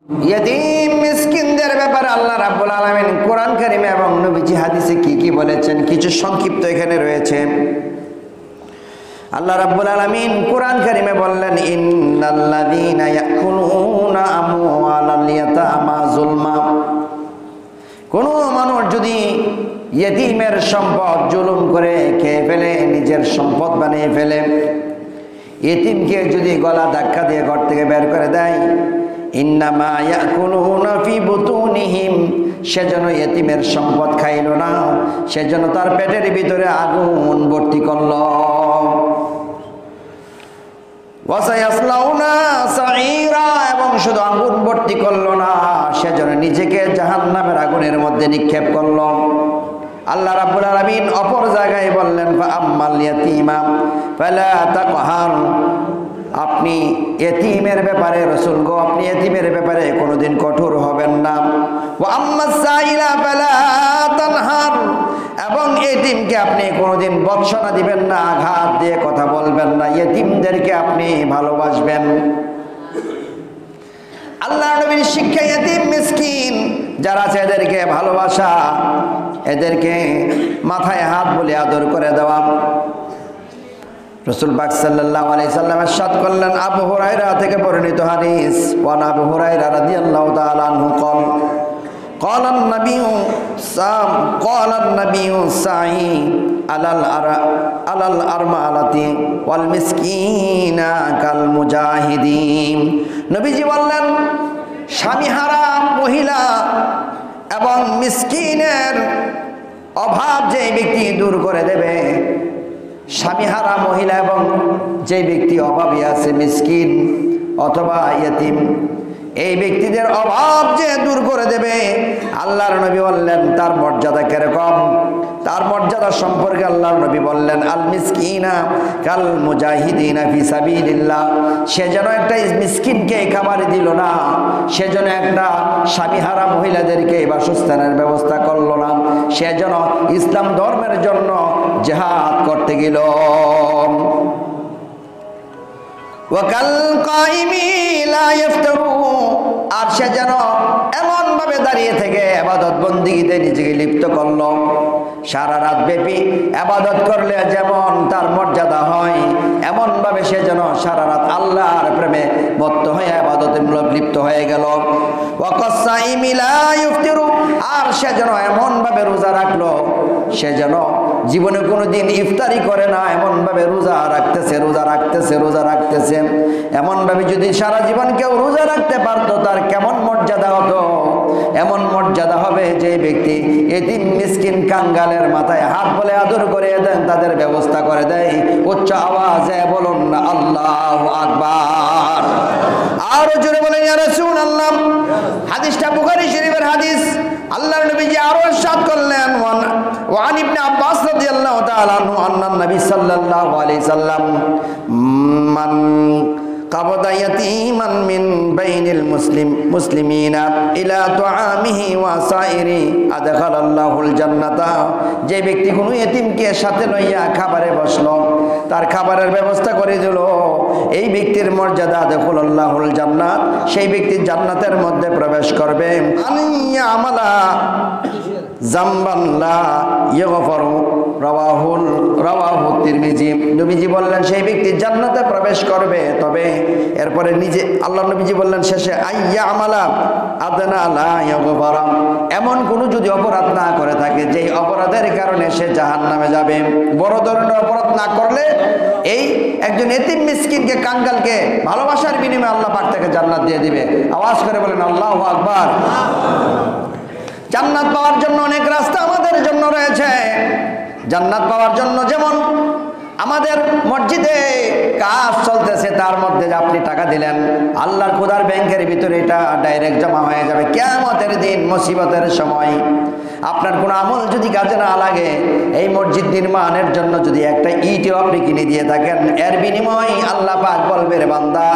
ইয়েতিম মিসকিনদের ব্যাপারে আল্লাহ রাব্বুল আলামিন কোরআন কারীমে এবং নবীজি হাদিসে কি কি বলেছেন কিছু সংক্ষিপ্ত এখানে রয়েছে। আল্লাহ রাব্বুল আলামিন কোরআন কারীমে বললেন, ইন্নাল্লাযীনা ইয়াকুলুনা আমওয়ালাল ইয়াতামা যুলমা। কোন মানুষ যদি ইয়েতিমের সম্পদ জুলুম করে খেয়ে ফেলে, নিজের সম্পদ বানিয়ে ফেলে, ইয়েতিমকে যদি গলা ধাক্কা দিয়ে ঘর থেকে বের করে দেয়, ইন্নামা ইয়াকুলুনা ফি বুতুনিহিম, সেজন্য ইয়েতিমের সম্পদ খাইল না, সেজন্য তার পেটের ভিতরে আগুন ভর্তি করল। ওয়াসায়াসলাউনা সাঈরা, এবং শুধু আগুন ভর্তি করল না, সেজন্য নিজেকে জাহান্নামের আগুনের মধ্যে নিক্ষেপ করল। আল্লাহ রাব্বুল আলামিন অপর জায়গায় বললেন, ফাআম্মাল ইয়াতীমা ফালা তাকহার। আপনি এতিমের ব্যাপারে রাসূল গো, আপনি এতিমের ব্যাপারে কোনোদিন কঠোর হবেন না। ওয়া আম্মাস সাইলা ফালা তানহার, এবং এতিমকে আপনি কোনোদিন বৎসনা দিবেন না, আঘাত দিয়ে কথা বলবেন না, এতিমদেরকে আপনি ভালোবাসবেন। আল্লাহ নবীর শিক্ষা এতিম মিসকিন যারা আছে এদেরকে ভালোবাসা, এদেরকে মাথায় হাত বলে আদর করে দেওয়া। রাসূল পাক সাল্লাল্লাহু আলাইহি সাল্লাম ইরশাদ করলেন, আবু হুরায়রা থেকে বর্ণিত হাদিস, ওয়া আবু হুরায়রা রাদিয়াল্লাহু তাআলা আনহু قال قال النبي সাই আলাল আরমালাতি ওয়াল মিসকিনা কাল মুজাহিদিন। নবীজি বললেন, স্বামীহারা মহিলা এবং মিসকিনের অভাব যে ব্যক্তি দূর করে দেবে, স্বামীহারা মহিলা এবং যে ব্যক্তি অভাবী আছে, মিসকিন অথবা ইয়েতিম, এই ব্যক্তিদের অভাব যে দূর করে দেবে, আল্লাহর নবী বললেন তার মর্যাদা কিরকম। তার মর্যাদা সম্পর্কে আল্লাহর নবী বললেন, আল মিসকিনা কাল মুজাহিদিনা ফি সাবিলিল্লাহ। সে যেন একটা মিসকিনকে খাবারই দিল না, সে যেন একটা স্বামীহারা মহিলাদেরকে বাসস্থানের ব্যবস্থা করল না, সে যেন ইসলাম ধর্মের জন্য জিহাদ করতে গেল। ওয়াকাল কাইমি লা ইফতারু, আর সে যেন এমন ভাবে দাঁড়িয়ে থেকে ইবাদত বন্দেগীতে নিজেকে লিপ্ত করল। সারা রাত ব্যাপী ইবাদত করলে যেমন তার মর্যাদা হয়, এমন ভাবে সে যেন সারা রাত আল্লাহর প্রেমে মত্ত হয়ে ইবাদতে লিপ্ত হয়ে গেল। ওয়াকাসাইমি লা ইফতারু, আর সে যেন এমন ভাবে রোজা রাখলো, সে যেন জীবনে কোনোদিন ইফতারি করে না, এমন ভাবে রোজা রাখতেছে। এমন ভাবে যদি সারা জীবন কেউ রোজা রাখতে পারতো, তার কেমন মর্যাদা হতো। এমন মর্যাদা হবে যে ব্যক্তি এতিম মিসকিন কাঙ্গালের মাথায় হাত বলে আদর করে দেন, তাদের ব্যবস্থা করে দেয়। উচ্চ আওয়াজে বলুন না আল্লাহু আকবার। আর জোরে বলেন ইয়া রাসূলুল্লাহ। হাদিসটা বুখারী শরীফের হাদিস। আল্লাহর নবীজি আরো ইরশাদ করলেন, ওয়ান ইবনে আব্বাস রাদিয়াল্লাহু তাআলা আনহু আন্নান নবী সাল্লাল্লাহু আলাইহি সাল্লাম মান কাবদা ইয়াতীমান মিন বাইনিল মুসলিমিনা ইলা তুআমিহি ওয়া সাইরি আদখালাল্লাহুল জান্নাতা। যে ব্যক্তি কোনো এতিমকে সাথে লইয়া খাবারে বসলো, তার খাবারের ব্যবস্থা করে দিল, এই ব্যক্তির মর্যাদা আদখালাল্লাহুল জান্নাত, সেই ব্যক্তি জান্নাতের মধ্যে প্রবেশ করবে। আনিয়া আমালা জামবান লা ইগফারু রাওয়াহু তিরমিজি। নবীজি বললেন সেই ব্যক্তি জান্নাতে প্রবেশ করবে, তবে এরপরে নিজে আল্লাহ নবীজি বললেন শেষে, আইয়া আমালা আদনা লা ইগফার, এমন কোন যদি অপরাধ না করে থাকে যে অপরাধের কারণে সে জাহান্নামে যাবে। বড় ধরনের অপরাধ না করলে এই একজন এতিম মিসকিনকে কাঙ্গালকে ভালোবাসার বিনিময়ে আল্লাহ পাক তাকে জান্নাত দিয়ে দিবে। আওয়াজ করে বলেন আল্লাহু আকবার। জান্নাত পাওয়ার জন্য অনেক রাস্তা আমাদের জন্য রয়েছে। জান্নাত পাওয়ার জন্য যেমন আমাদের মসজিদে কাজ চলতেছে, তার মধ্যে আপনি টাকা দিলেন, আল্লাহর খোদার ব্যাংকের ভিতরে এটা ডাইরেক্ট জমা হয়ে যাবে কিয়ামতের দিন, মুসিবতের সময়। আপনার কোনো আমল যদি কাজে না লাগে, এই মসজিদ নির্মাণের জন্য যদি একটা ইটও আপনি কিনে দিয়ে থাকেন, এর বিনিময়ে আল্লাহ পাক বলবে, রে বান্দা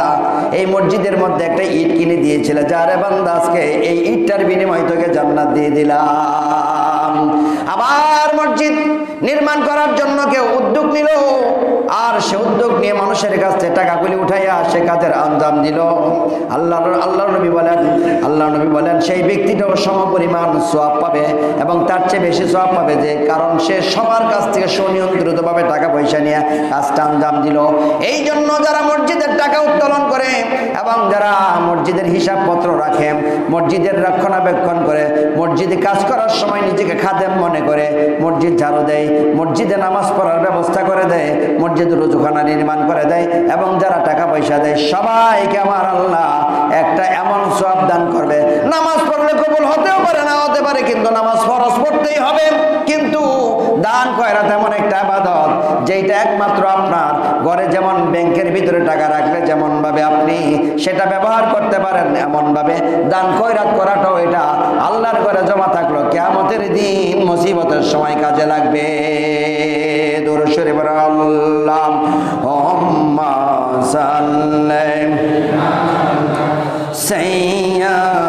এই মসজিদের মধ্যে একটা ইট কিনে দিয়েছিলে, যা রে বান্দা আজকে এই ইটটার বিনিময়ে তোকে জান্নাত দিয়ে দিলাম। আবার মসজিদ নির্মাণ করার জন্য কেউ উদ্যোগ নিল, আর সে উদ্যোগ নিয়ে মানুষের কাছ থেকে টাকাগুলি উঠাইয়া সে কাজের আঞ্জাম দিল। আল্লাহর নবী বলেন, নবী বলেন সেই ব্যক্তিটাও সমপরিমাণ সওয়াব পাবে এবং তার চেয়ে বেশি সওয়াব পাবে, যে কারণ সে সবার কাছ থেকে সুনিয়ন্ত্রিতভাবে টাকা পয়সা নিয়ে কাজটা আঞ্জাম দিল। এই জন্য যারা মসজিদের টাকা উত্তোলন করে এবং যারা মসজিদের হিসাবপত্র রাখে, মসজিদের রক্ষণাবেক্ষণ করে, মসজিদে কাজ করার সময় নিজেকে খাদেম মনে করে, মসজিদ ঝাড়ু দেয়, মসজিদে নামাজ পড়ার ব্যবস্থা করে দেয়, মসজিদ রুজুখানা নির্মাণ করে দেয় এবং যারা টাকা পয়সা দেয়, সবাইকে আমার আল্লাহ একটা এমন সওয়াব দান করবে। নামাজ পড়লে কবুল হতেও পারে, না হতে পারে, কিন্তু নামাজ ফরজ পড়তেই হবে। কিন্তু দান খয়রাত এমন একটা ইবাদত যেটা একমাত্র আপনার ঘরে যেমন ব্যাংকের ভিতরে টাকা রাখলে যেমন ভাবে আপনি সেটা ব্যবহার করতে পারেন, এমন ভাবে দান খয়রাত করাটাও এটা আল্লাহর ঘরে জমা থাকলো কিয়ামতের দিন মুসিবতের সময় কাজে লাগবে। দুরূদ শরীফ আল্লাহুম্মা সাল্লি সাইয়্যিদানা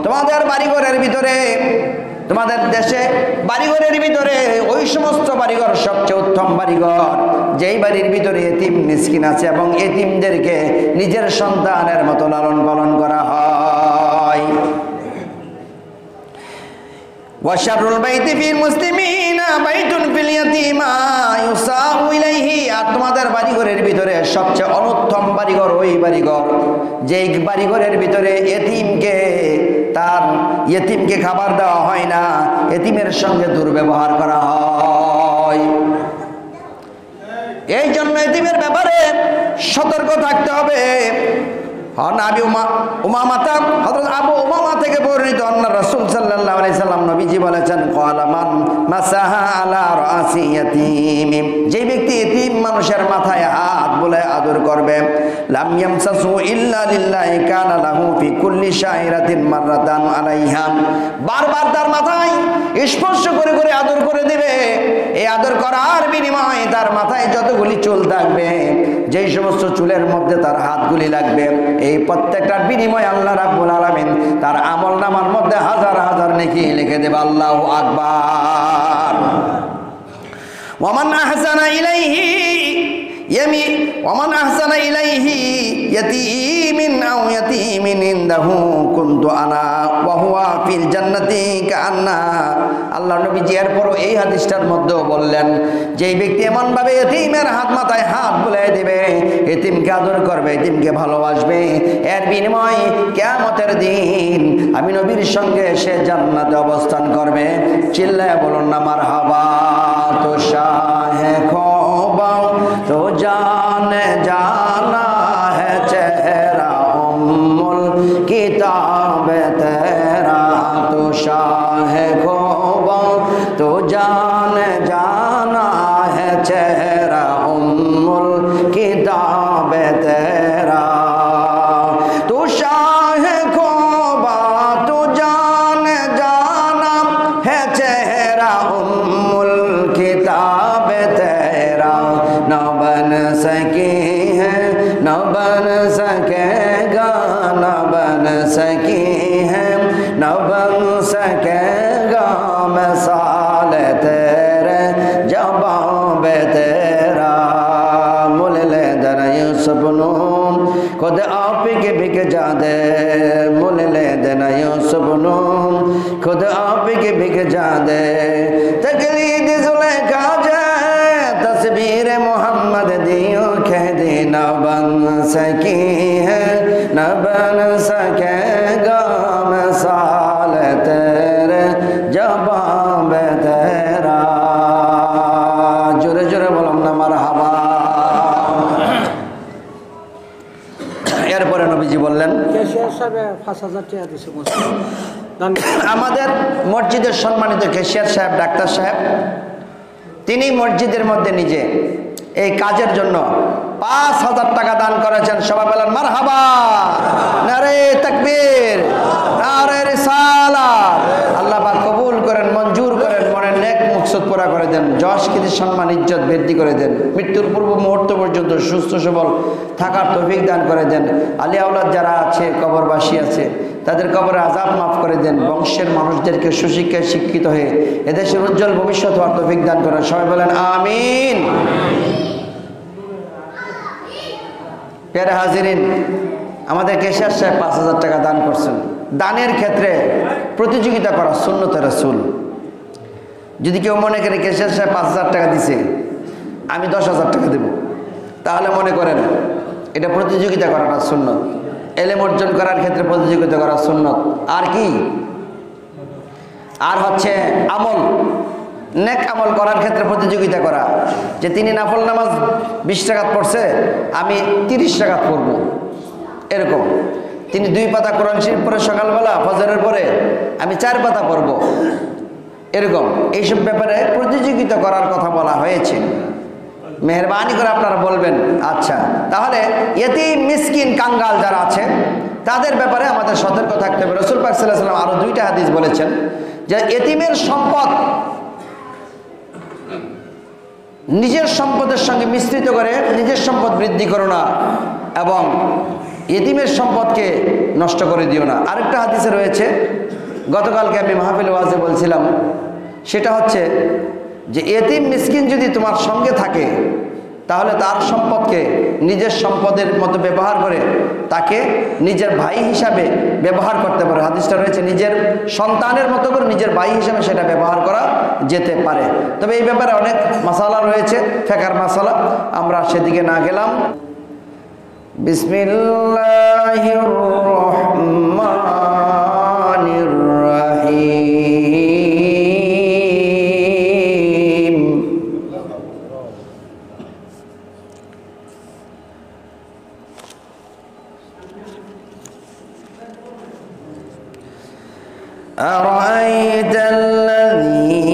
তোমাদের বাড়িঘরের ভিতরে, তোমাদের দেশে বাড়িঘরের ভিতরে ওই সমস্ত বাড়িঘর সবচেয়ে উত্তম বাড়িঘর যেই বাড়ির ভিতরে এতিম মিসকিন আছে এবং এতিমদেরকে নিজের সন্তানের মতো লালন পালন করা হয়। ওয়াশারুল বাইতি ফিল মুসলিমিনা বাইতুন ফিল ইয়াতীমা ইউসাউ ইলাইহি। আর তোমাদের বাড়িঘরের ভিতরে সবচেয়ে অনুত্তম বাড়িঘর ওই বাড়িঘর যেই বাড়িঘরের ভিতরে এতিমকে খাবার দেওয়া হয় না, এতিমের সঙ্গে দুর্ব্যবহার করা হয়। এই জন্য এতিমের ব্যাপারে সতর্ক থাকতে হবে। আবু উমামা থেকে বর্ণিত আল্লাহ রাসূল সাল্লাল্লাহু আলাইহি সাল্লাম নবীজি বলেছেন, ক্বালা মান মাসাহা আলা রাসি ইয়াতীম, যে ব্যক্তি এতিম মানুষের মাথায় হাত বুলায় আদর করবে, লাম ইয়ামসাসু ইল্লা লিল্লাহি কানা লাহু ফি কুল্লি শাইরাতিন মাররাতান আলাইহা, বারবার তার মাথায় স্পর্শ করে করে আদর করে দিবে। এই আদর করার বিনিময়ে তার মাথায় যতগুলি চুল থাকবে, যেই সমস্ত চুলের মধ্যে তার হাতগুলি লাগবে, এই প্রত্যেকটার বিনিময়ে আল্লাহ রাব্বুল আলামিন তার আমলনামার মধ্যে হাজার হাজার নেকি লিখে দেবে। আল্লাহু আকবার। ওয়ামান আহসানা ইলাইহি ওয়ামান আহসানা ইলাইহি ইয়াতীমিন আও ইয়াতীমিন ইনদাহু কুনতু আনা ওয়া হুয়া ফিল জান্নাতি কাআন্না। আল্লাহ নবীজি এরপরও এই হাদিসটার মধ্যেও বললেন, যেই ব্যক্তি এমন ভাবে এতিমের মাথায় হাত বুলিয়ে দিবে, এতিমকে আদর করবে, এতিমকে ভালোবাসবে, এর বিনিময়ে কিয়ামতের দিন আমি নবীর সঙ্গে সে জান্নাতে অবস্থান করবে। চিল্লায় বলুন না মারহাবা। তো শাহে খোবা তো জানে জানা है चेहरा उम्मुल किताब तेरा, तो शाह ख़ुदा तो जाना है चेहरा उम्मुल किताब तेरा, तो शाह ख़ुदा तो जाना है चेहरा उम्मुल किताब तेरा, न बन सके है न बन सकेगा, न बन सकी है न बन सकेगा, मिसाल तेरे जवाब तेरा, मुल्ले दरय सपनों खुद आप के बिक जादे, मुल्ले दरय सपनों खुद आप के बिक जादे, तकलीद जुलेखा जाए तस्वीर मोहम्मद दियो कह देना बंद सकी है न बन सकेगा मिसाल तेरे जवाब तेरा। जोरे जोरे बोलम ना মারহাবা। এরপরে নবীজি বললেন, আমাদের মসজিদের সম্মানিত ক্যাশিয়ার সাহেব, ডাক্তার সাহেব, তিনি মসজিদের মধ্যে নিজে এই কাজের জন্য ৫,০০০ টাকা দান করেছেন। সবাই বলেন মারহাবা, নারে তাকবীর, নারে রিসালাত। আল্লাহ পাক কবুল করেন, মঞ্জুর করেন, মনের নেক মকসদ পুরা করে দেন, যশ কীর্তি সম্মান ইজ্জত বৃদ্ধি করে দেন, মৃত্যুর পূর্ব মুহূর্ত পর্যন্ত সুস্থ সবল থাকার তৌফিক দান করে দেন। আলী আওলাদ যারা আছে, কবরবাসী আছে, তাদের কবরে আযাব মাফ করে দেন। বংশের মানুষদেরকে সুশিক্ষায় শিক্ষিত হয়ে এদেশের উজ্জ্বল ভবিষ্যৎ হওয়ার তৌফিক দান করেন। সবাই বলেন আমিন। প্যারা হাজিরিন, আমাদের ক্যাশিয়ার সাহেব ৫,০০০ টাকা দান করছেন। দানের ক্ষেত্রে প্রতিযোগিতা করা সুন্নতে রাসূল। যদি কেউ মনে করে ক্যাশিয়ার সাহেব ৫,০০০ টাকা দিছে, আমি ১০,০০০ টাকা দেব, তাহলে মনে করেন এটা প্রতিযোগিতা করাটা সুন্নত। এলেম অর্জন করার ক্ষেত্রে প্রতিযোগিতা করা সুন্নত। আর কি? আর হচ্ছে আমল, নেক আমল করার ক্ষেত্রে প্রতিযোগিতা করা, যে তিনি নফল নামাজ ২০ রাকাত পড়ছে, আমি ৩০ রাকাত পড়ব, এরকম। তিনি ২ পাতা কোরআন শরীফ পড়ে সকালবেলা ফজরের পরে, আমি ৪ পাতা পড়ব, এরকম। এইসব ব্যাপারে প্রতিযোগিতা করার কথা বলা হয়েছে। মেহরবানি করে আপনারা বলবেন। আচ্ছা, তাহলে ইয়েতিম মিসকিন কাঙ্গাল যারা আছে তাদের ব্যাপারে আমাদের সতর্ক থাকতে হবে। রাসূল পাক সাল্লাল্লাহু আলাইহি ওয়াসাল্লাম আরো 2টা হাদিস বলেছেন যে এতিমের সম্পদ নিজের সম্পদের সঙ্গে মিশ্রিত করে নিজের সম্পদ বৃদ্ধি করো না, এবং এতিমের সম্পদকে নষ্ট করে দিও না। আরেকটা হাদিসে রয়েছে, গতকালকে আমি মাহফিল ওয়াজে বলছিলাম, সেটা হচ্ছে যে এতিম মিসকিন যদি তোমার সঙ্গে থাকে, তাহলে তার সম্পদকে নিজের সম্পদের মতো ব্যবহার করে তাকে নিজের ভাই হিসাবে ব্যবহার করতে পারে। হাদিসটা রয়েছে, নিজের সন্তানের মতো করে নিজের ভাই হিসাবে সেটা ব্যবহার করা যেতে পারে। তবে এই ব্যাপারে অনেক মাসালা রয়েছে, ফিকহের মাসালা, আমরা সেদিকে না গেলাম। বিসমিল্লাহির রহমানির রহিম। أرأيت الذي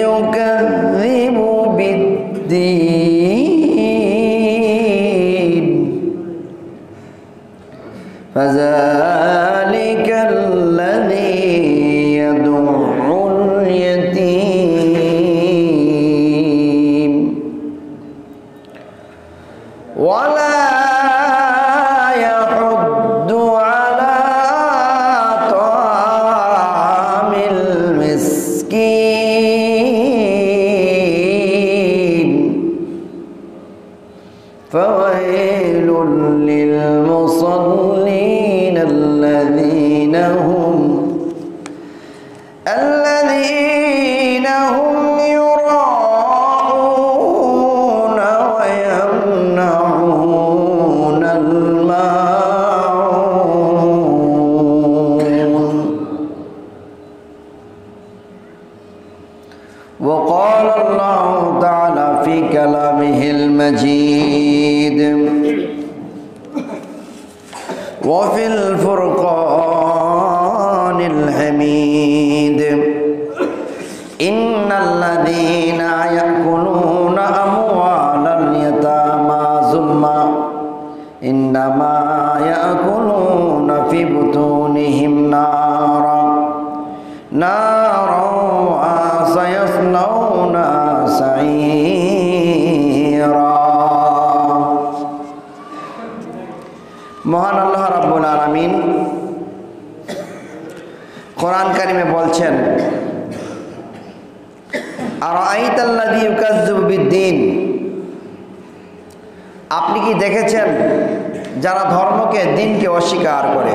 يكذب بالدين فذلك الذي يدع اليتيم ولا يحض على طعام المسكين فويل للمصلين الذين هم يراءون ويمنعون الماعون. وقال الله تعالى في كلامه المجيد وفي الفرقان الحميد إن الذين يأكلون أموال اليتامى ظلما إنما يأكلون في بطونهم نارا وسيصلون سعيرا. মহান আল্লাহ রাব্বুল আলামিন কোরআন কারিমে বলছেন, আরাআইতাল্লাযী ইউকাযযিবু বিদ্দীন, আপনি কি দেখেছেন যারা ধর্মকে, দিনকে অস্বীকার করে?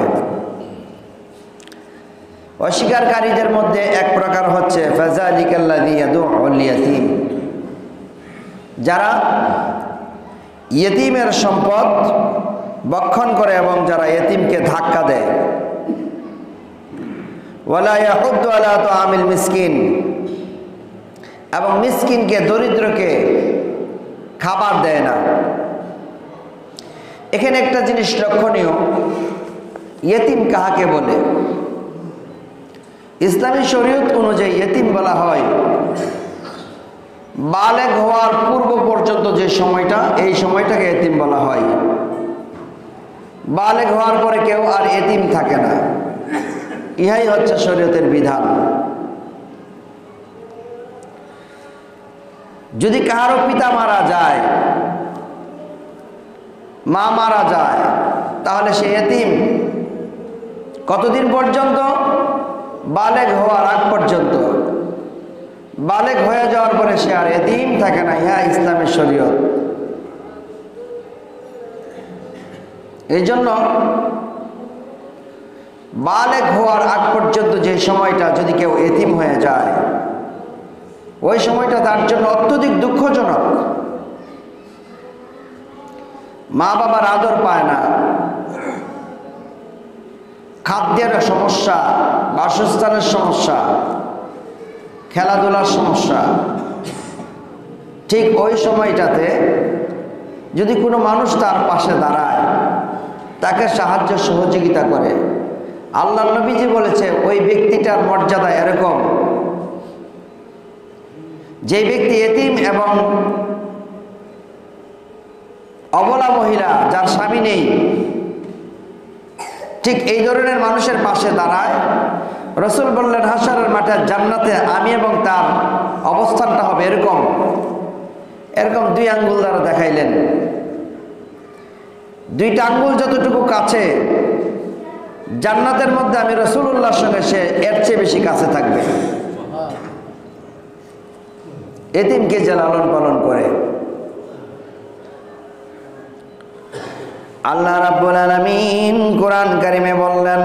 অস্বীকারীদের মধ্যে এক প্রকার হচ্ছে ফাযালিকাল্লাযী ইয়াদুউল ইয়াতীম, যারা ইয়েতিমের সম্পদ ভক্ষণ করে এবং যারা ইয়েতিমকে ধাক্কা দেয়। ওয়ালা ইয়াহুদ্দু আলা তুআমিল মিসকিন, এবং মিসকিনকে, দরিদ্রকে খাবার দেয় না। এখানে একটা জিনিস লক্ষণীয়, ইয়েতিম কাহাকে বলে? ইসলামী শরীয়ত অনুযায়ী ইয়েতিম বলা হয় বালেগ হওয়ার পূর্ব পর্যন্ত যে সময়টা, এই সময়টাকে ইয়েতিম বলা হয়। বালেগ হওয়ার পরে কেউ আর ইয়েতিম থাকে না, ইহাই হচ্ছে শরীয়তের বিধান। যদি কাহারও পিতা মারা যায়, মা মারা যায়, তাহলে সে ইয়েতিম কতদিন পর্যন্ত? বালেগ হওয়ার আগ পর্যন্ত। বালেগ হয়ে যাওয়ার পরে সে আর ইয়েতিম থাকে না, ইহা ইসলামের শরীয়ত। এই জন্য বালেগ হওয়ার আগ পর্যন্ত যে সময়টা যদি কেউ ইয়েতিম হয়ে যায়, ওই সময়টা তার জন্য অত্যধিক দুঃখজনক। মা বাবার আদর পায় না, খাদ্যের সমস্যা, বাসস্থানের সমস্যা, খেলাধুলার সমস্যা। ঠিক ওই সময়টাতে যদি কোনো মানুষ তার পাশে দাঁড়ায়, তাকে সাহায্য সহযোগিতা করে, আল্লাহর নবীজি বলেছে ওই ব্যক্তিটার মর্যাদা এরকম, যে ব্যক্তি ইয়েতিম এবং অবলা মহিলা, যার স্বামী নেই, ঠিক এই ধরনের মানুষের পাশে দাঁড়ায়, রাসূল বললেন হাশরের মাঠে জান্নাতে আমি এবং তার অবস্থানটা হবে এরকম। এরকম 2 আঙ্গুল দ্বারা দেখাইলেন। 2টা আঙ্গুল যতটুকু কাছে, জান্নাতের মধ্যে আমি রাসূলুল্লাহর সঙ্গে সে এর চেয়ে বেশি কাছে থাকবে। এতিমকে যে লালন পালন করে। আল্লাহ রাব্বুল আলামিন কোরআন কারিমে বললেন,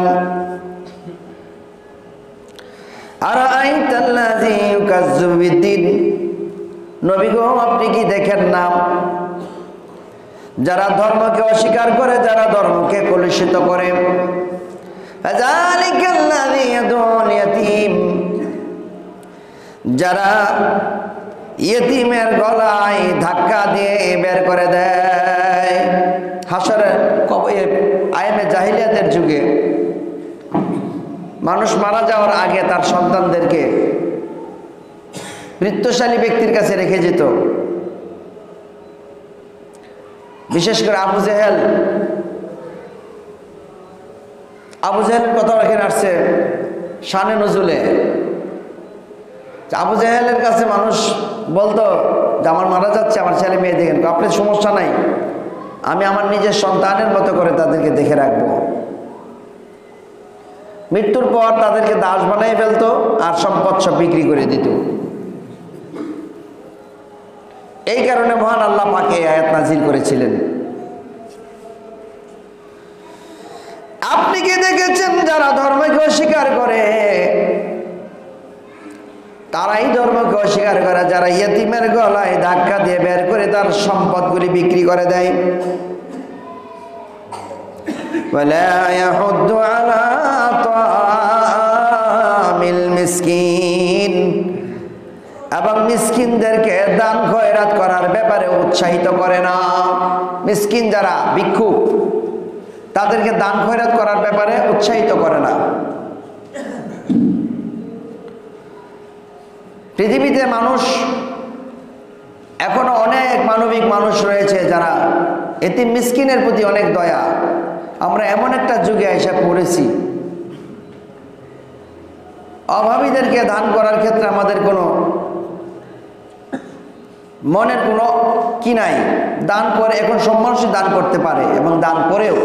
আরাআইতাল্লাযী ইউকাজ্জিবু বিদ্দীন, নবী গো আপনি কি দেখেন না যারা ধর্মকে অস্বীকার করে, যারা ধর্মকে কলুষিত করে। ফাযালিকাল্লাযী ইয়াদউল ইয়াতীম, যারা ইয়েতিমের গলায় ধাক্কা দিয়ে বের করে দেয়। হাসরে আইমে জাহিলিয়াতের যুগে মানুষ মারা যাওয়ার আগে তার সন্তানদেরকে বৃত্তশালী ব্যক্তির কাছে রেখে যেত। বিশেষ করে আবু জেহেলের কথা এখানে আসছে শানে নজুলে। আবু জেহেলের কাছে মানুষ বলতো যে আমার মারা যাচ্ছে, আমার ছেলে মেয়ে দেখেন। আপনার সমস্যা নাই, আমি আমার নিজের সন্তানের মতো করে তাদেরকে দেখে রাখবো। মৃত্যুর পর তাদেরকে দাস বানাই ফেলতো আর সম্পদ সব বিক্রি করে দিত। এই কারণে মহান আল্লাহ পাক এই আয়াত নাজিল করেছিলেন। আপনি কি দেখেছেন যারা ধর্মকে অস্বীকার করে, তারাই ধর্মকে অস্বীকার করে যারা ইয়েতিমের গলায় ধাক্কা দিয়ে বের করে তার সম্পদগুলি বিক্রি করে দেয়। ওয়ালা ইয়াহুদ্দু আলা তুআমিল মিসকিন, এবং মিসকিনদেরকে দান খয়রাত করার ব্যাপারে উৎসাহিত করে না। মিসকিন যারা ভিক্ষুক, তাদেরকে দান খয়রাত করার ব্যাপারে উৎসাহিত করে না। পৃথিবীতে মানুষ এখনো অনেক মানবিক মানুষ রয়েছে যারা এতিম মিসকিনের প্রতি অনেক দয়া। আমরা এমন একটা যুগে এসে পড়েছি, অভাবীদেরকে দান করার ক্ষেত্রে আমাদের কোনো মনের কোনো কি নাই। দান করে, এখন সব মানুষই দান করতে পারে এবং দান করেও।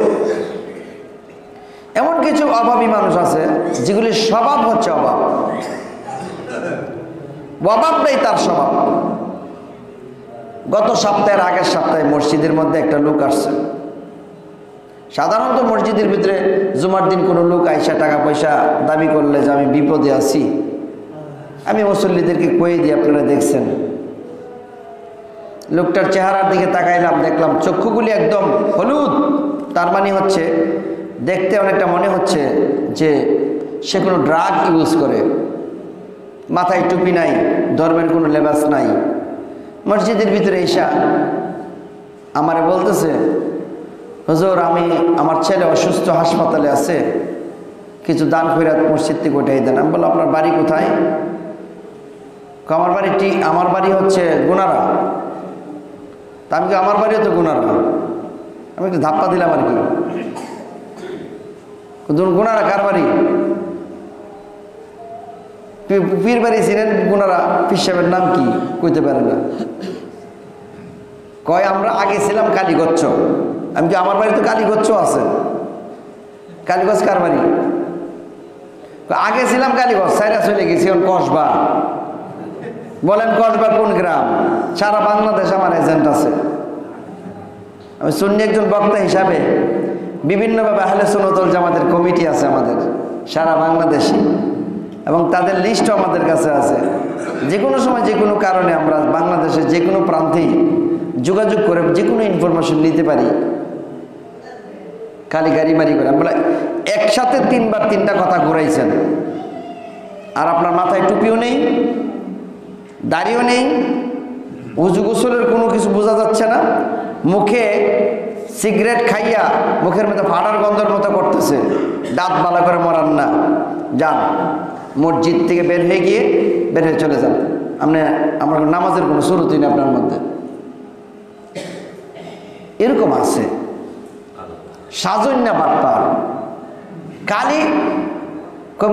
এমন কিছু অভাবী মানুষ আছে যেগুলির স্বভাব হচ্ছে অভাব, অভাবটাই তার স্বভাব। গত সপ্তাহের আগের সপ্তাহে মসজিদের মধ্যে একটা লোক আসছে। সাধারণত মসজিদের ভিতরে জুমার দিন কোনো লোক আইসা টাকা পয়সা দাবি করলে যে আমি বিপদে আছি, আমি মুসল্লিদেরকে কয়ে দিই, আপনারা দেখছেন। লোকটার চেহারার দিকে তাকাইলাম, দেখলাম চক্ষুগুলি একদম হলুদ। তার মানে হচ্ছে দেখতে অনেকটা মনে হচ্ছে যে সে কোনো ড্রাগ ইউজ করে। মাথায় টুপি নাই, ধর্মের কোনো লেবাস নাই। মসজিদের ভিতরে এসা আমারে বলতেছে, হুজুর আমি আমার ছেলে অসুস্থ, হাসপাতালে আছে, কিছু দান খয়রাত মসজিদ থেকে উঠাই দেন। আমি বললাম আপনার বাড়ি কোথায়? আমার বাড়ি হচ্ছে গুনারা। তা আমি আমার বাড়িও তো গুনারা। আমি একটু ধাপ্পা দিলাম আর কি, গুনারা কার বাড়ি? পীর বাড়ি ছিলেন গুনারা, পীর সাহেবের নাম কি কইতে পারে না। কয় আমরা আগে ছিলাম কালীগচ্ছ। আমি কি আমার বাড়ি তো কালীগচ্ছ আছে। কালীগঞ্জ কার বাড়ি? আগে ছিলাম কালীগঞ্জ, সাইরা চলে গেছি এখন কসবা। বলেন কসবা কোন গ্রাম? সারা বাংলাদেশ আমার এজেন্ট আছে। আমি সুন্নি একজন বক্তা হিসাবে বিভিন্নভাবে আহলে সুন্নাত ওয়াল জামাতের কমিটি আছে আমাদের সারা বাংলাদেশে, এবং তাদের লিস্টও আমাদের কাছে আছে। যে কোনো সময় যে কোনো কারণে আমরা বাংলাদেশের যে কোনো প্রান্তেই যোগাযোগ করে যে কোনো ইনফরমেশন নিতে পারি। খালি গাড়ি মারি করে আমরা একসাথে 3বার 3টা কথা ঘুরাইছেন, আর আপনার মাথায় টুপিও নেই, দাড়িও নেই, উজু গোসলের কোনো কিছু বোঝা যাচ্ছে না, মুখে সিগারেট খাইয়া মুখের মধ্যে ফাটার গন্ধের মতো করতেছে, দাঁত বালা করে মরান না। যান মসজিদ থেকে বের হয়ে চলে যান। আমার নামাজের কোনো শুরুতেই নেই আপনার মধ্যে। এরকম আছে সাজন্যা বাটপার। কালি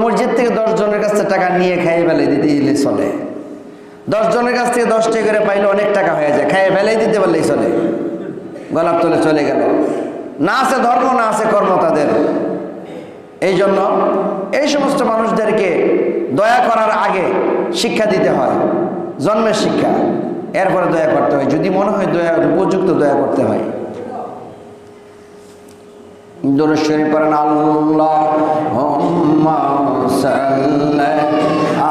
মসজিদ থেকে 10 জনের কাছ থেকে টাকা নিয়ে খাইয়ে বেলায় দিতে দিলে চলে। 10 জনের কাছ থেকে 10 টাকা করে পাইলে অনেক টাকা হয়ে যায়, খাইয়ে বেলায় দিতে পারলেই চলে। গলাপ তলে চলে গেল। না আছে ধর্ম, না আছে কর্ম তাদের। এই জন্য এই সমস্ত মানুষদেরকে দয়া করার আগে শিক্ষা দিতে হয়, জন্মের শিক্ষা, এরপরে দয়া করতে হয়। যদি মনে হয় দয়ার উপযুক্ত, দয়া করতে হয়। দরুদ শরীফ পড়েন, আল্লাহুম্মা সাল্লি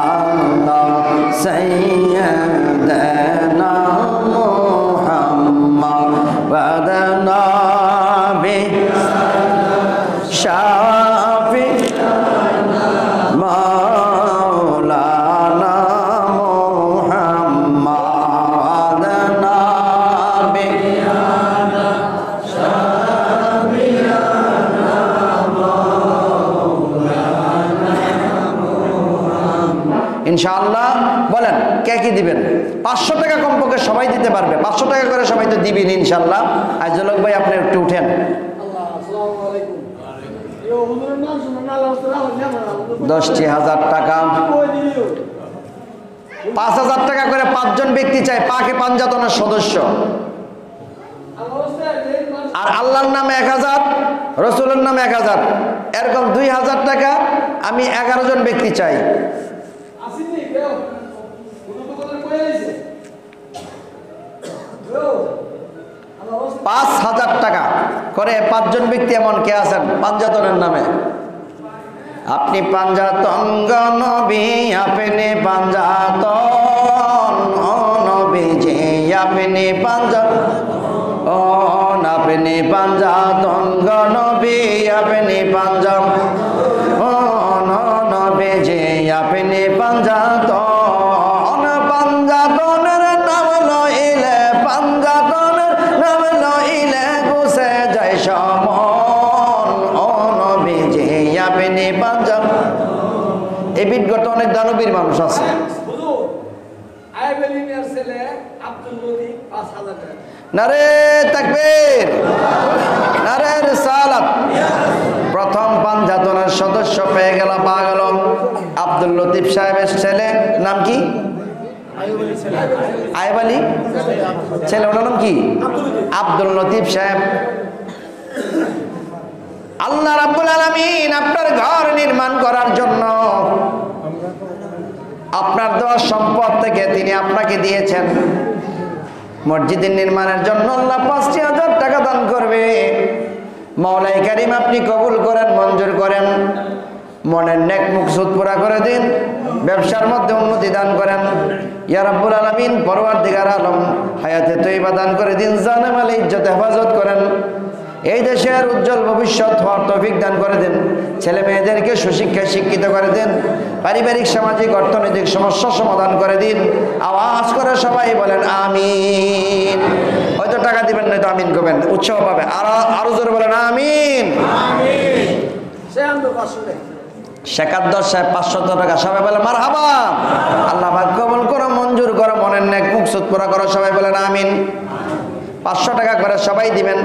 আলা সাইয়্যিদিনা মুহাম্মাদিন নাবি শাফিঈনা মাওলানা মুহাম্মাদিন নাবি ইনশাআল্লাহ। বলেন কে কি দিবেন? 500 টাকা কমপক্ষে সবাই দিতে পারবে। 500 টাকা করে সবাই তো দিবেন ইনশাআল্লাহ। আইজলক ভাই আপনি একটু উঠেন। 10,000 টাকা, 5,000 টাকা করে 5 জন ব্যক্তি চাই, পাকে পাঞ্জাতনের সদস্য। আর আল্লাহর নামে 1000, রসুলের নামে 1000, এরকম 2000 টাকা আমি 11 জন ব্যক্তি চাই। 5,000 টাকা করে 5 জন ব্যক্তি এমন কে আছেন পাঞ্জাতনের নামে? আপনি পাঞ্জাতন গো নবী, আপনি পাঞ্জাতন ও নবীজি, আপনি পাঞ্জাতন, আপনি পাঞ্জাতন গো নবী, আপনি পাঞ্জাতন ও নবীজি, আপনি পাঞ্জাতন। পাঞ্জাতনের নাম লইলে, পাঞ্জাতনের নাম লইলে গুছে যায় সমন ও নবীজি, আপনি পাঞ্জাতন। এই বিগত অনেক দানবীর মানুষ আছে। নারে তাকবীর, নারে রিসালাত। প্রথম পাঞ্জাতনের সদস্য পেয়ে গেল, পাগল আব্দুল লতিফ সাহেবের ছেলে। নাম কি? আইব আলী ছেলে। ওনার নাম কি? আব্দুল লতিফ সাহেব। আল্লাহ রাব্বুল আলামিন আপনার ঘর নির্মাণ করার জন্য আপনার দেওয়া সম্পদ থেকে তিনি আপনাকে দিয়েছেন। মসজিদের নির্মাণের জন্য আল্লাহ 5,000 টাকা দান করবে। মাওলাই কারীম আপনি কবুল করেন, মঞ্জুর করেন। মনের নেক মুকসুদ পুরা করে দিন, ব্যবসার মধ্যে উন্নতি দান করেন ইয়া রাব্বুল আলামিন। পরওয়ারদিগার আলম হায়াতে তৈবা দান করে দিন, জানে মালে ইজ্জত হেফাজত করেন, এই দেশের উজ্জ্বল ভবিষ্যৎ হওয়ার তৌফিক দান করে দেন, ছেলে মেয়েদেরকে সুশিক্ষায় শিক্ষিত করে দেন, পারিবারিক সামাজিক অর্থনৈতিক সমস্যা সমাধান করে দিন। আওয়াজ করে সবাই বলেন আমিন। হয়তো টাকা দিবেন নয়তো আমিন করবেন, উৎসাহ পাবে। আরো জোরে বলেন আমিন। শেখাদ্দর সাহেব 500 টাকা, সবাই বলে মারহাবা। আল্লাহ পাক কবুল করো, মঞ্জুর করো, মনের নেক মুকসুদ পুরা করো, সবাই বলেন আমিন। 500 টাকা করে সবাই দিবেন।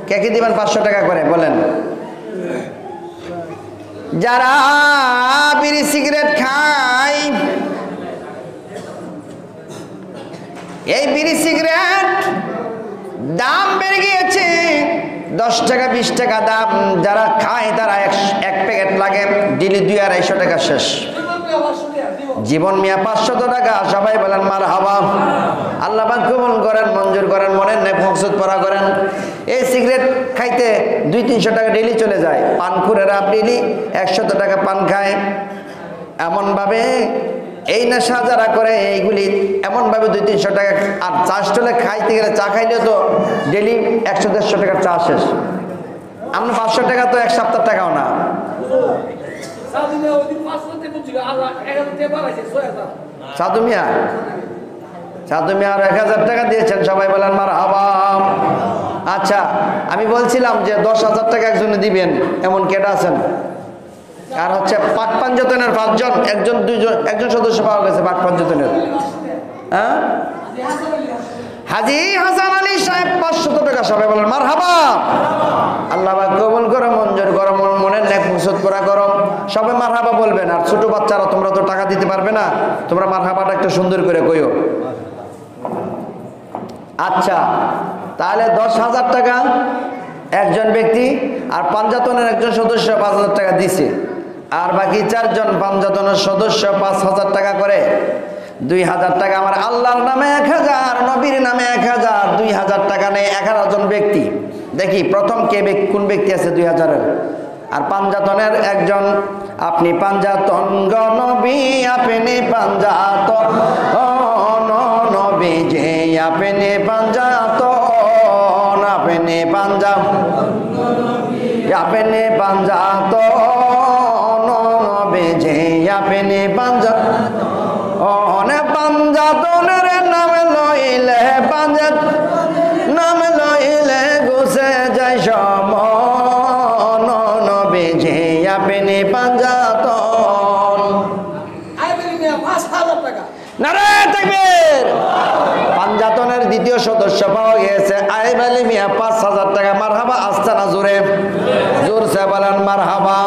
কে কি দিবেন 500 টাকা করে বলেন? যারা বিড়ি সিগারেট খায়, এই বিড়ি সিগারেট দাম বেড়ে গিয়েছে, 10 টাকা 20 টাকা দাম। যারা খায় তারা এক প্যাকেট লাগে ডেলি 200-250 টাকা শেষ। জীবন মিয়া 500 টাকা, সবাই বলেন মারহাবা। আল্লাহ পাক কবুল করেন, মঞ্জুর করেন, মনের নেক মকসুদ পুরা করেন। এই সিগারেট খাইতে 200-300 টাকা ডেলি চলে যায়। পানখুরেরা ডেলি 100 টাকা পান খায়। এমনভাবে এই নেশা যারা করে এইগুলি এমনভাবে 200-300 টাকা। আর চা স্টলে খাইতে গেলে, চা খাইলে তো ডেলি 100-150 টাকার চা শেষ। আমরা 500 টাকা তো এক সপ্তাহ টাকাও না। সাধু মিয়া আর 1000 টাকা দিয়েছেন, সবাই বলেন মারহাবা। আচ্ছা, আমি বলছিলাম যে 10,000 টাকা একজনে দিবেন, এমন কেটা আছেন? আর হচ্ছে পাক পাঞ্জতনের 5 জন, একজন সদস্য পাওয়া গেছে পাক পাঞ্জতনের। হ্যাঁ, হাজী হাসান আলী সাহেব 500 টাকা, সবাই বলেন মারহাবা। আল্লাহ পাক কবুল করো, মঞ্জুর করো, মনের নেক মুকসুদ পুরা করো, সবাই মারহাবা বলবেন। আর ছোট বাচ্চারা, তোমরা তো টাকা দিতে পারবে না, তোমরা মারহাবাটা একটু সুন্দর করে কইও। আচ্ছা, তাহলে 10,000 টাকা একজন ব্যক্তি, আর পাঞ্জাতনের একজন সদস্য 5,000 টাকা দিছে, আর বাকি 4 জন পাঞ্জাতনের সদস্য 5,000 টাকা করে। 2,000 টাকা আমার আল্লাহর নামে 1,000, নবীর নামে 1,000, 2,000 টাকা নেয় 11 জন ব্যক্তি। দেখি প্রথম কোন ব্যক্তি আছে 2,000-এর? আর পাঞ্জাতনের একজন, আপনি পাঞ্জাতন গনবী, আপনি পাঞ্জাতন নবী, যে আপনি পাঞ্জাতন, আপনি পাঞ্জাতন নবী, যে আপনি পাঞ্জাতনের নামে লইলে, পাঞ্জাত নামে লইলে গুছে যায় সমন নবী, যে আপনি পাঞ্জাতন। নারে তাকবীর। পাঞ্জাতনের দ্বিতীয় সদস্য পাওয়া গেছে আইব আলী মিয়া, 5,000 টাকা। মারহাবা। আসছে না জোরে? জোরছে বলেন মারহাবা।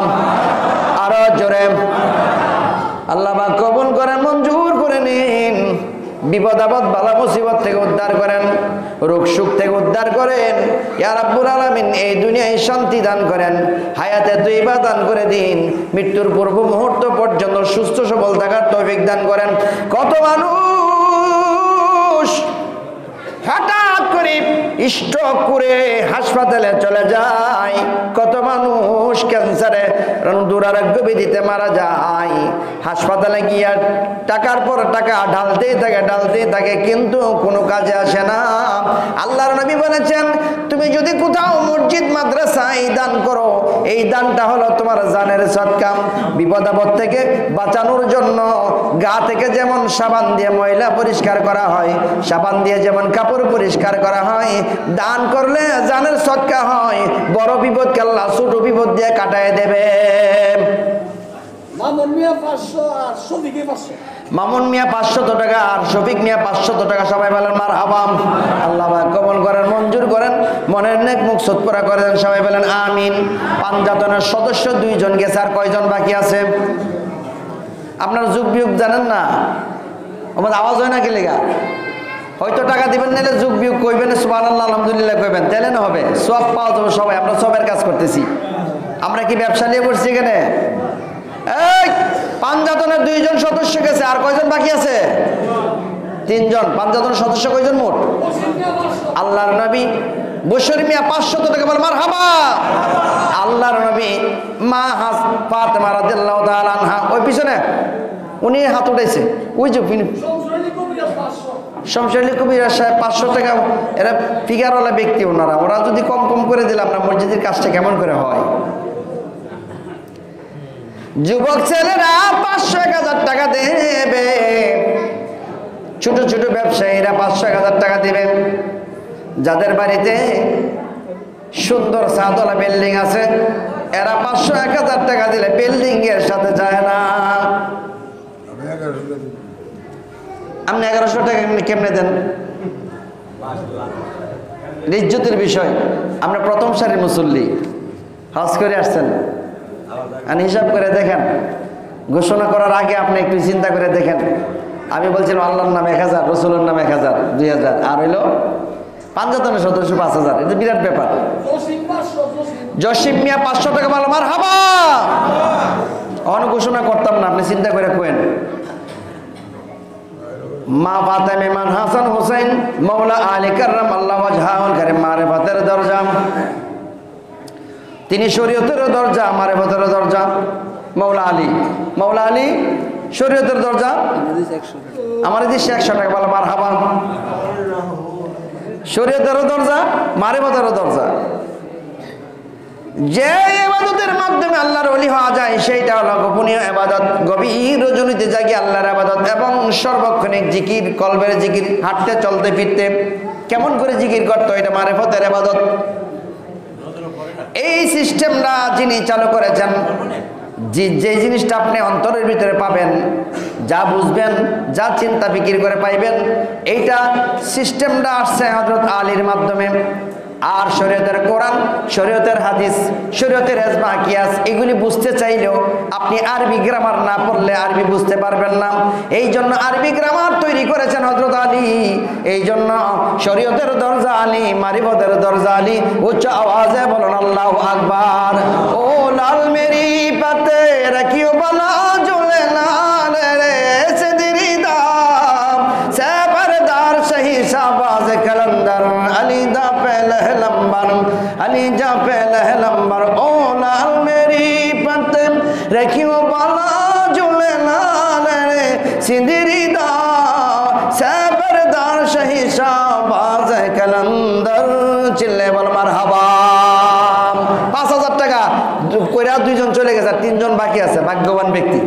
আরো জোরে। আল্লাহ পাক কবুল করেন, মঞ্জুর করে নিন। বিপদ আপদ বালা মুসিবত থেকে উদ্ধার করেন, রোগ সুখ থেকে উদ্ধার করেন ইয়া রাব্বুল আলামিন। এই দুনিয়ায় শান্তি দান করেন, হায়াতে তৈবা দান করে দিন, মৃত্যুর পূর্ব মুহূর্ত পর্যন্ত সুস্থ সবল থাকার তৌফিক দান করেন। কত মানুষ হঠাৎ করে স্ট্রোক করে হাসপাতালে চলে যায়, কত মানুষ ক্যান্সারে দুরারোগ্য ব্যাধিতে মারা যায়। হাসপাতালে গিয়ে টাকার পর টাকা ঢালতেই থাকে, কিন্তু কোনো কাজে আসে না। আল্লাহর নবী বলেছেন, তুমি যদি কোথাও মসজিদ মাদ্রাসায় দান করো, এই দানটা হলো তোমার জানের সদকা। বিপদ আপদ থেকে বাঁচানোর জন্য গা থেকে যেমন সাবান দিয়ে ময়লা পরিষ্কার করা হয়, সাবান দিয়ে যেমন কাপড় পরিষ্কার করা হয়, দান করলে জানের সদকা হয়। বড় বিপদকে আল্লাহ ছোট বিপদ দিয়ে কাটায় দেবে। মামুন মিয়া 500 আর শফিক 500। মামুন মিয়া 500 টাকা আর শফিক মিয়া 500 টাকা। সবাই বলেন মারহাবা। আল্লাহ পাক কবুল করেন, মঞ্জুর করেন, মনের নেক মুকসুদ পুরা করে দেন। সবাই বলেন আমিন। পাঞ্জাতনের সদস্য 2 জন গেছে, আর কয়জন বাকি আছে? আপনার যুগ বিয়োগ জানেন না? আমার আওয়াজ হয় না কি লেগা? হয়তো টাকা দিবেন, নাহলে যুগ বিয়োগ কইবেন, সুবহানাল্লাহ আলহামদুলিল্লাহ কইবেন, তাহলে না হবে, সব পাওয়া যাবে সবাই। আমরা সবের কাজ করতেছি। আমরা কি ব্যবসা নিয়ে বসছি এখানে? এই পাঞ্জাতনের 2 জন সদস্য গেছে, আর কয়জন বাকি আছে? 3 জন। পাঞ্জাতনের সদস্য কয়জন মোট? আল্লাহর নবী বশির মিয়া 500 টাকা বল মারহাবা। আল্লাহর নবী ফাতেমা রাদিয়াল্লাহু তাআলা আনহা, ওই পিছনে উনি হাত উঠাইছে, ওই যে শমশেরলী কবিরাজ সাহেব 500 টাকা, এরা ফিগারওয়ালা ব্যক্তি ওনারা, ওরা যদি কম কম করে দিলাম না মসজিদের কাজটা কেমন করে হয়? যুবক ছেলেরা 500-1000 টাকা দেবে, ছোট ছোট ব্যবসায়ীরা 500-1000 টাকা দিবেন, যাদের বাড়িতে সুন্দর ছাদওয়ালা বিল্ডিং আছে এরা 500-1000 টাকা দিলে বিল্ডিং এর সাথে যায় না। আপনি 1100 টাকা কেমনে দেন? ইজ্জতের বিষয়। আমরা প্রথম সারির মুসল্লি, হজ করে আসছেন, আর হিসাব করে দেখেন, ঘোষণা করার আগে আপনি একটু চিন্তা করে দেখেন। আমি বলছিলাম আল্লাহর নাম 1000, রসুলের নাম 1000, 2000, আর হইল পাঞ্জাতনের সদস্য 5000। এটা বিরাট ব্যাপার। জসিম মিয়া 500 টাকা বলো মারহাবা। অন ঘোষণা করতাম না, আপনি চিন্তা করে কোয়েন। মা ফাতেমা ইমাম হাসান হুসাইন মাওলা আলী কাররামাল্লাহু ওয়াজহাহুল কারীম, মারিফাতের দরজা, তিনি শরীয়তের দরজা, মারিফাতের দরজা। মাওলা আলী শরীয়তের দরজা, আমার দিছে 100 টাকা বলো মারহাবা। শরীয়তের দরজা, মারিফাতের দরজা। যে ইবাদতের মাধ্যমে আল্লাহর ওলি হওয়া যায় সেইটা হলো গোপনীয় ইবাদত, গভীর রজনীতে জাগিয়ে আল্লাহর ইবাদত এবং সর্বক্ষণিক জিকির, কলবের জিকির, হাঁটতে চলতে ফিরতে কেমন করে জিকির করতে হয়, এটা মারিফতের ইবাদত। এই সিস্টেমটা যিনি চালু করেছেন, যে জিনিসটা আপনি অন্তরের ভিতরে পাবেন, যা বুঝবেন, যা চিন্তা ফিকির করে পাইবেন, এইটা সিস্টেমটা আসছে হযরত আলীর মাধ্যমে। আর শরীয়তের কোরআন, শরীয়তের হাদিস, শরীয়তের ইজমা কিয়াস এগুলি বুঝতে চাইলেও আপনি আরবি গ্রামার না পড়লে আরবি বুঝতে পারবেন না। এই জন্য আরবি গ্রামার তৈরি করেছেন হযরত আলী। এই জন্য শরীয়তের দরজা আলী, মারিফতের দরজা আলী। উচ্চ আওয়াজে বলুন আল্লাহু আকবার। ও লাল মেরি পাতে রাখিও বালা ঝুলে লাল রে সিদরি দাম সে পরদার শহী শাহবাজ কলন্দর আলী দা আলী যা পেলে লম্বর। ও লাল মেরি পাতে রাখিও বালা ঝুলে লাল রে সিদরি দা সে পরদার শহী শাহবাজ কলন্দর। চিল্লে বল মারহাবা। 5000 টাকা কইরা 2 জন চলে গেছে, 3 জন বাকি আছে, ভাগ্যবান ব্যক্তি।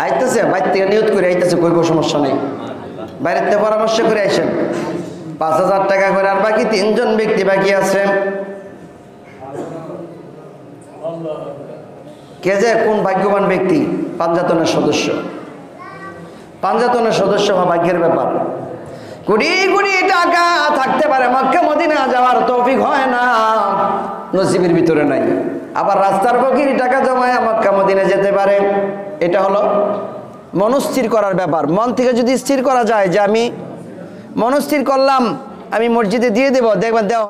আইতেছে বাইরে থেকে নিয়ত করে আইতেছে, কইব সমস্যা নেই, বাইরের থেকে পরামর্শ করে আইসেন। 5000 টাকা করে, আর বাকি 3 জন ব্যক্তি বাকি আছে। কে যে কোন ভাগ্যবান ব্যক্তি? পাঞ্জাতনের সদস্য। পাঞ্জাতনের সদস্য হওয়া ভাগ্যের ব্যাপার। কোটি কোটি টাকা থাকতে পারে, মক্কা মদিনা যাওয়ার তৌফিক হয় না, নসিবের ভিতরে নাই। আবার রাস্তার ফকিরি টাকা জমায় মক্কা মদিনা যেতে পারে। এটা হলো মনস্থির করার ব্যাপার। মন থেকে যদি স্থির করা যায় যে আমি মনস্থির করলাম আমি মসজিদে দিয়ে দেবো, দেখবেন দেওয়া